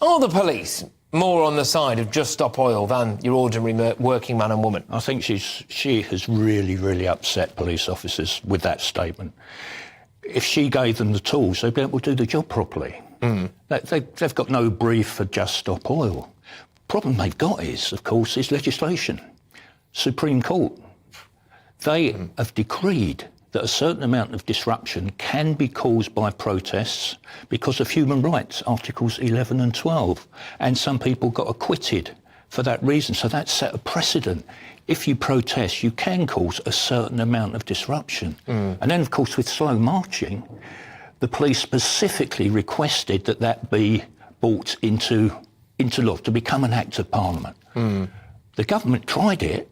Are the police more on the side of Just Stop Oil than your ordinary working man and woman? I think she has really upset police officers with that statement. If she gave them the tools, they'd be able to do the job properly. They've got no brief for Just Stop Oil. Problem they've got is, of course, is legislation. Supreme Court. They have decreed that a certain amount of disruption can be caused by protests because of human rights, Articles 11 and 12. And some people got acquitted for that reason. So that set a precedent. If you protest, you can cause a certain amount of disruption. And then, of course, with slow marching, the police specifically requested that that be brought into law, to become an Act of Parliament. The government tried it.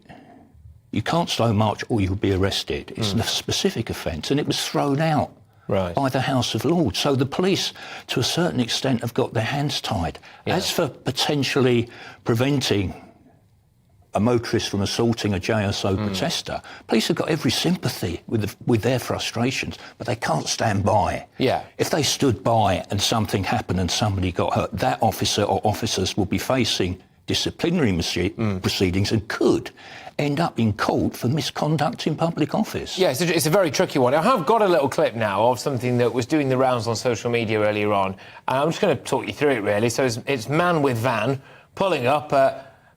You can't slow march or you'll be arrested. It's a specific offence, and it was thrown out by the House of Lords. So the police, to a certain extent, have got their hands tied. As for potentially preventing a motorist from assaulting a JSO protester, police have got every sympathy with their frustrations, but they can't stand by. If they stood by and something happened and somebody got hurt, that officer or officers will be facing disciplinary proceedings and could end up in court for misconduct in public office. Yeah, it's a very tricky one. I have got a little clip now of something that was doing the rounds on social media earlier on. And I'm just going to talk you through it, really. So it's man with van pulling up,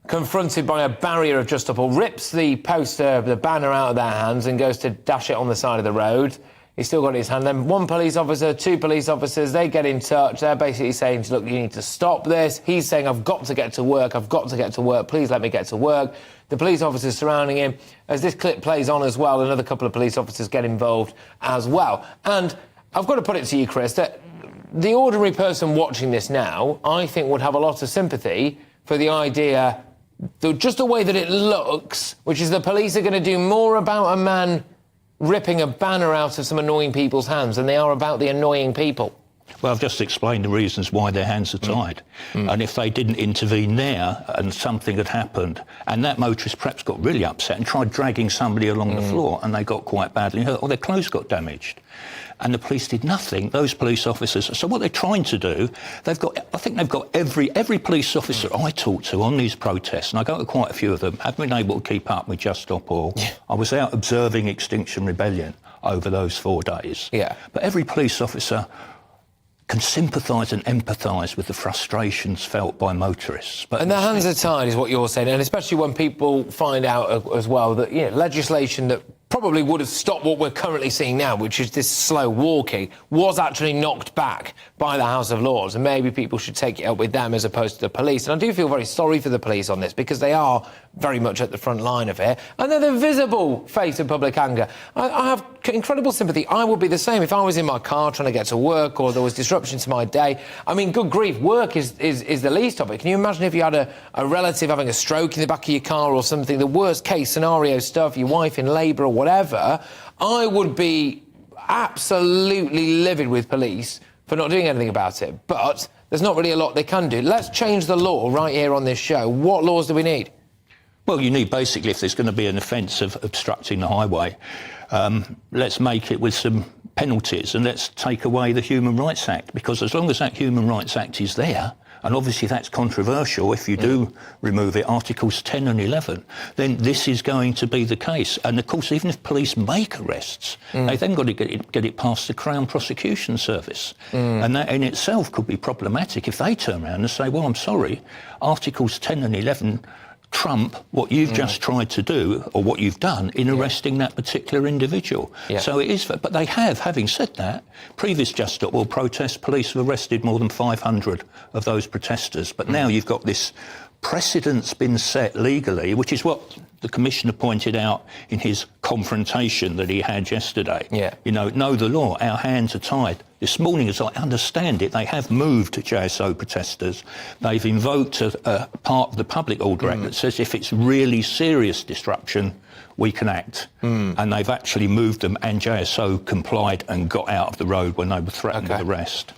confronted by a barrier of Just Stop Oil, rips the poster, the banner out of their hands and goes to dash it on the side of the road. He's still got it in his hand. Then one police officer, two police officers, they get in touch. They're basically saying, look, you need to stop this. He's saying, I've got to get to work. I've got to get to work. Please let me get to work. The police officers surrounding him. As this clip plays on as well, another couple of police officers get involved as well. And I've got to put it to you, Chris, that the ordinary person watching this now, I think, would have a lot of sympathy for the idea, just the way that it looks, which is the police are going to do more about a man ripping a banner out of some annoying people's hands than they are about the annoying people. Well, I've just explained the reasons why their hands are tied. And if they didn't intervene there and something had happened, and that motorist perhaps got really upset and tried dragging somebody along the floor and they got quite badly hurt, or their clothes got damaged, and the police did nothing, those police officers... So what they're trying to do, I think they've got every police officer I talk to on these protests, and I go to quite a few of them, haven't been able to keep up with Just Stop Oil. I was out observing Extinction Rebellion over those 4 days. But every police officer can sympathise and empathise with the frustrations felt by motorists. And their hands are tied, is what you're saying, and especially when people find out as well that, you know, legislation that probably would have stopped what we're currently seeing now, which is this slow walking, was actually knocked back by the House of Lords, and maybe people should take it up with them as opposed to the police. And I do feel very sorry for the police on this, because they are very much at the front line of it, and they're the visible face of public anger. I have incredible sympathy. I would be the same if I was in my car trying to get to work or there was disruption to my day. I mean, good grief, work is the least of it. Can you imagine if you had a relative having a stroke in the back of your car or something, the worst case scenario stuff, your wife in labour or whatever? I would be absolutely livid with police for not doing anything about it. But there's not really a lot they can do. Let's change the law right here on this show. What laws do we need? Well, you need, basically, if there's going to be an offence of obstructing the highway, let's make it with some penalties, and let's take away the Human Rights Act, because as long as that Human Rights Act is there, and obviously that's controversial if you do remove it, Articles 10 and 11, then this is going to be the case. And, of course, even if police make arrests, they've then got to get it past the Crown Prosecution Service. And that in itself could be problematic if they turn around and say, well, I'm sorry, Articles 10 and 11 trump what you've just tried to do, or what you've done in arresting that particular individual. So it is, but they have, having said that, previous Just Stop Oil protests, police have arrested more than 500 of those protesters. But now you've got this precedent's been set legally, which is what the Commissioner pointed out in his confrontation that he had yesterday. You know the law, our hands are tied. This morning, as I understand it, they have moved JSO protesters. They've invoked a part of the Public Order Act that says if it's really serious disruption, we can act. And they've actually moved them, and JSO complied and got out of the road when they were threatened with arrest.